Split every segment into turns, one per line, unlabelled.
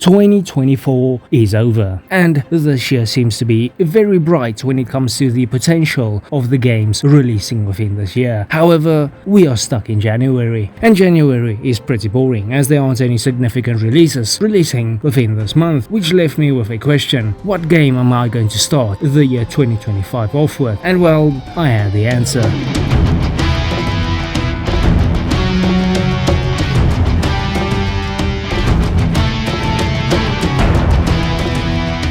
2024 is over, and this year seems to be very bright when it comes to the potential of the games releasing within this year. However, we are stuck in January, and January is pretty boring as there aren't any significant releases releasing within this month, which left me with a question: what game am I going to start the year 2025 off with? And well, I had the answer.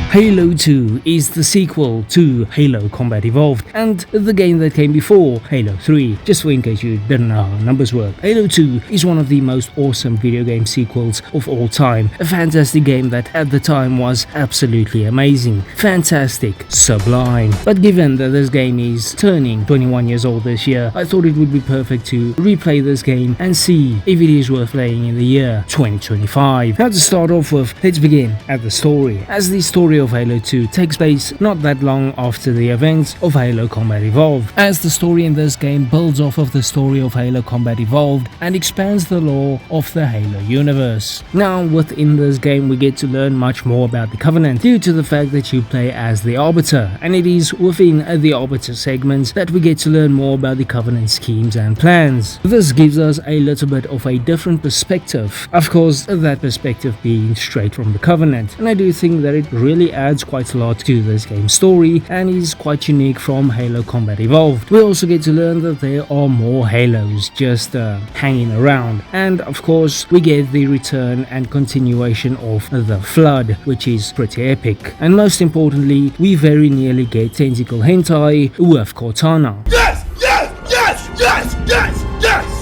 Halo 2 is the sequel to Halo Combat Evolved and the game that came before Halo 3. Just in case you didn't know how numbers work, Halo 2 is one of the most awesome video game sequels of all time. A fantastic game that at the time was absolutely amazing, fantastic, sublime. But given that this game is turning 21 years old this year, I thought it would be perfect to replay this game and see if it is worth playing in the year 2025. Now, to start off with, let's begin at the story, as the story of Halo 2 takes place not that long after the events of Halo Combat Evolved, as the story in this game builds off of the story of Halo Combat Evolved and expands the lore of the Halo universe. Now, within this game we get to learn much more about the Covenant due to the fact that you play as the Arbiter, and it is within the Arbiter segments that we get to learn more about the Covenant schemes and plans. This gives us a little bit of a different perspective, of course that perspective being straight from the Covenant, and I do think that it really adds quite a lot to this game's story and is quite unique from Halo Combat Evolved. We also get to learn that there are more Halos just hanging around, and of course we get the return and continuation of the Flood, which is pretty epic. And most importantly, we very nearly get Tentacle Hentai with Cortana.
Yes! Yes! Yes! Yes! Yes! Yes!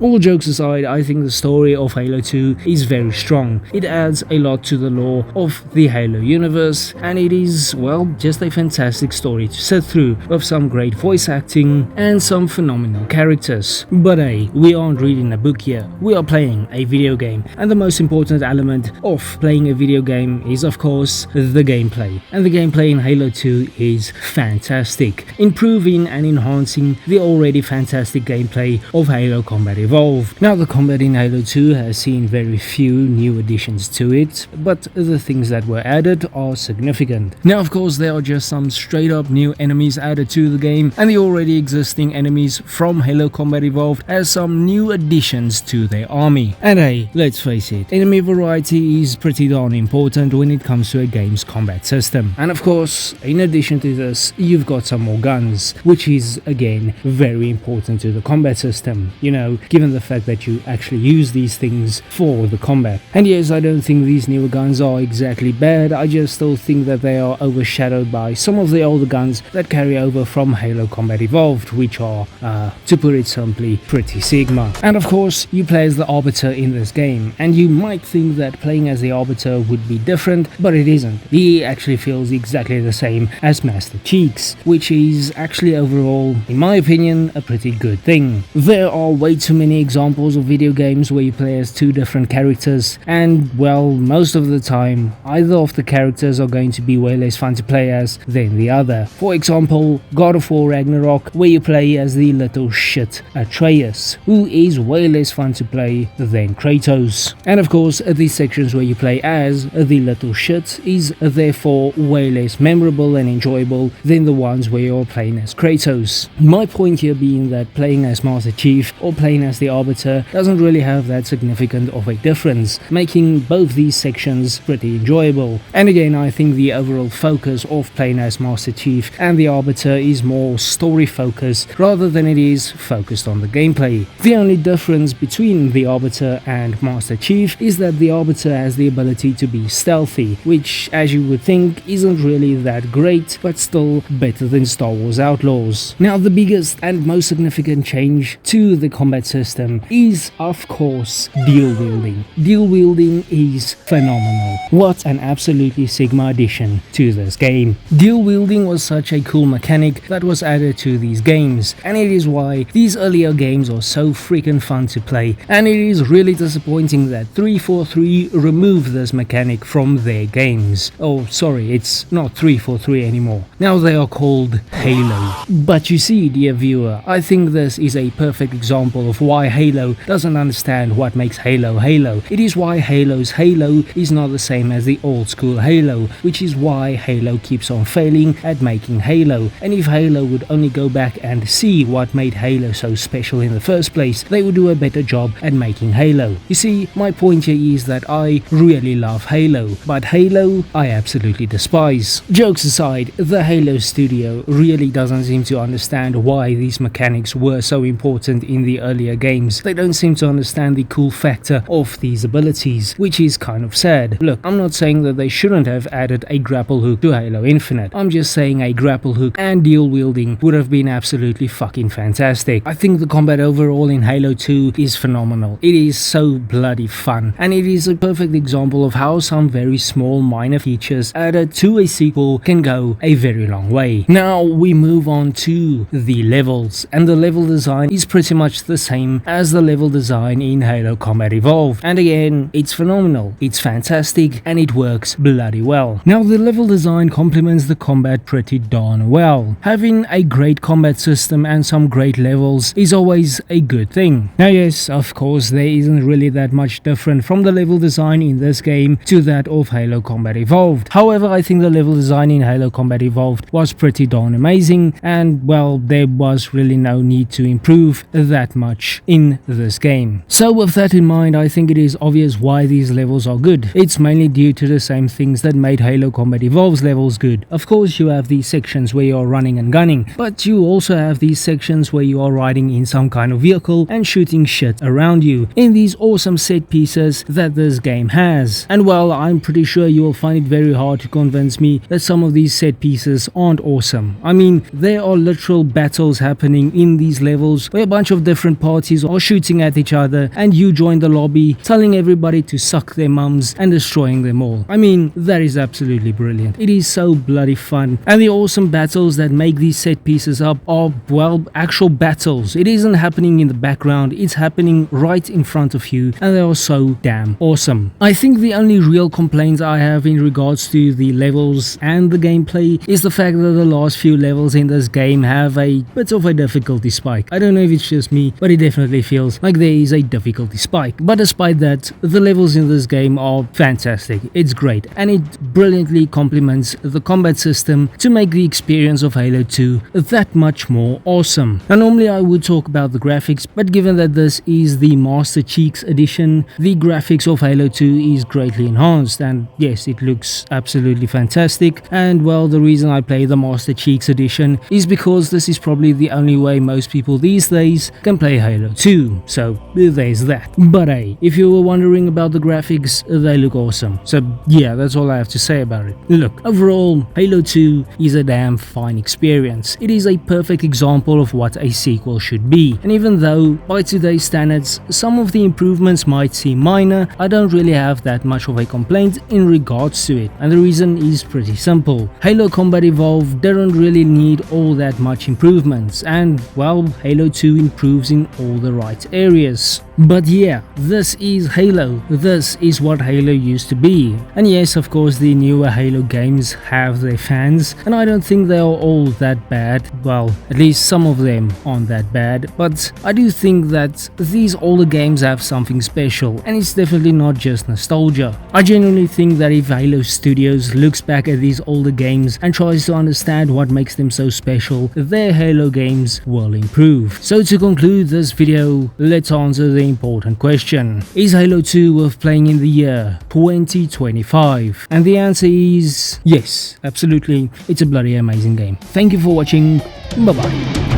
All jokes aside, I think the story of Halo 2 is very strong. It adds a lot to the lore of the Halo universe, and it is, well, just a fantastic story to sit through with some great voice acting and some phenomenal characters. But hey, we aren't reading a book here, we are playing a video game, and the most important element of playing a video game is of course the gameplay. And the gameplay in Halo 2 is fantastic, improving and enhancing the already fantastic gameplay of Halo Combat Evolved. Now, the combat in Halo 2 has seen very few new additions to it, but the things that were added are significant. Now, of course, there are just some straight up new enemies added to the game, and the already existing enemies from Halo Combat Evolved has some new additions to their army. And hey, let's face it, enemy variety is pretty darn important when it comes to a game's combat system. And of course, in addition to this, you've got some more guns, which is again very important to the combat system, you know, given the fact that you actually use these things for the combat. And yes, I don't think these newer guns are exactly bad, I just still think that they are overshadowed by some of the older guns that carry over from Halo Combat Evolved, which are, to put it simply, pretty Sigma. And of course, you play as the Arbiter in this game, and you might think that playing as the Arbiter would be different, but it isn't. He actually feels exactly the same as Master Cheeks, which is actually overall, in my opinion, a pretty good thing. There are way too many examples of video games where you play as two different characters, and well, most of the time either of the characters are going to be way less fun to play as than the other. For example, God of War Ragnarok, where you play as the little shit Atreus, who is way less fun to play than Kratos. And of course, these sections where you play as the little shit is therefore way less memorable and enjoyable than the ones where you're playing as Kratos. My point here being that playing as Master Chief or playing as the Arbiter doesn't really have that significant of a difference, making both these sections pretty enjoyable. And again, I think the overall focus of playing as Master Chief and the Arbiter is more story focused rather than it is focused on the gameplay. The only difference between the Arbiter and Master Chief is that the Arbiter has the ability to be stealthy, which, as you would think, isn't really that great, but still better than Star Wars Outlaws. Now, the biggest and most significant change to the combat system is, of course, dual wielding. Dual wielding is phenomenal. What an absolutely Sigma addition to this game. Dual wielding was such a cool mechanic that was added to these games, and it is why these earlier games are so freaking fun to play, and it is really disappointing that 343 removed this mechanic from their games. Oh, sorry, it's not 343 anymore. Now they are called Halo. But you see, dear viewer, I think this is a perfect example of why why Halo doesn't understand what makes Halo Halo. It is why Halo's Halo is not the same as the old school Halo, which is why Halo keeps on failing at making Halo. And if Halo would only go back and see what made Halo so special in the first place, they would do a better job at making Halo. You see, my point here is that I really love Halo, but Halo I absolutely despise. Jokes aside, the Halo studio really doesn't seem to understand why these mechanics were so important in the earlier games. They don't seem to understand the cool factor of these abilities, which is kind of sad. Look, I'm not saying that they shouldn't have added a grapple hook to Halo Infinite. I'm just saying a grapple hook and dual wielding would have been absolutely fucking fantastic. I think the combat overall in Halo 2 is phenomenal. It is so bloody fun, and it is a perfect example of how some very small minor features added to a sequel can go a very long way. Now we move on to the levels, and the level design is pretty much the same as the level design in Halo Combat Evolved, and again, it's phenomenal, it's fantastic, and it works bloody well. Now the level design complements the combat pretty darn well. Having a great combat system and some great levels is always a good thing. Now yes, of course there isn't really that much different from the level design in this game to that of Halo Combat Evolved. However, I think the level design in Halo Combat Evolved was pretty darn amazing, and well, there was really no need to improve that much in this game. So with that in mind, I think it is obvious why these levels are good. It's mainly due to the same things that made Halo Combat Evolved's levels good. Of course, you have these sections where you are running and gunning, but you also have these sections where you are riding in some kind of vehicle and shooting shit around you in these awesome set pieces that this game has. And well, I'm pretty sure you will find it very hard to convince me that some of these set pieces aren't awesome. I mean, there are literal battles happening in these levels where a bunch of different parties are shooting at each other, and you join the lobby telling everybody to suck their mums and destroying them all. I mean, that is absolutely brilliant. It is so bloody fun, and the awesome battles that make these set pieces up are, well, actual battles. It isn't happening in the background, it's happening right in front of you, and they are so damn awesome. I think the only real complaints I have in regards to the levels and the gameplay is the fact that the last few levels in this game have a bit of a difficulty spike. I don't know if it's just me, but it definitely feels like there is a difficulty spike. But despite that, the levels in this game are fantastic. It's great, and it brilliantly complements the combat system to make the experience of Halo 2 that much more awesome. Now normally I would talk about the graphics, but given that this is the Master Cheeks edition, the graphics of Halo 2 is greatly enhanced, and yes, it looks absolutely fantastic. And well, the reason I play the Master Cheeks edition is because this is probably the only way most people these days can play Halo 2, so there's that. But hey, if you were wondering about the graphics, they look awesome. So yeah, that's all I have to say about it. Look, overall, Halo 2 is a damn fine experience. It is a perfect example of what a sequel should be, and even though by today's standards some of the improvements might seem minor, I don't really have that much of a complaint in regards to it, and the reason is pretty simple. Halo Combat Evolved didn't really need all that much improvements, and well, Halo 2 improves in all the right areas. But yeah, this is Halo. This is what Halo used to be. And yes, of course, the newer Halo games have their fans, and I don't think they are all that bad. Well, at least some of them aren't that bad. But I do think that these older games have something special, and it's definitely not just nostalgia. I genuinely think that if Halo Studios looks back at these older games and tries to understand what makes them so special, their Halo games will improve. So to conclude this video, let's answer the important question: is Halo 2 worth playing in the year 2025? And the answer is yes, absolutely. It's a bloody amazing game. Thank you for watching. Bye bye.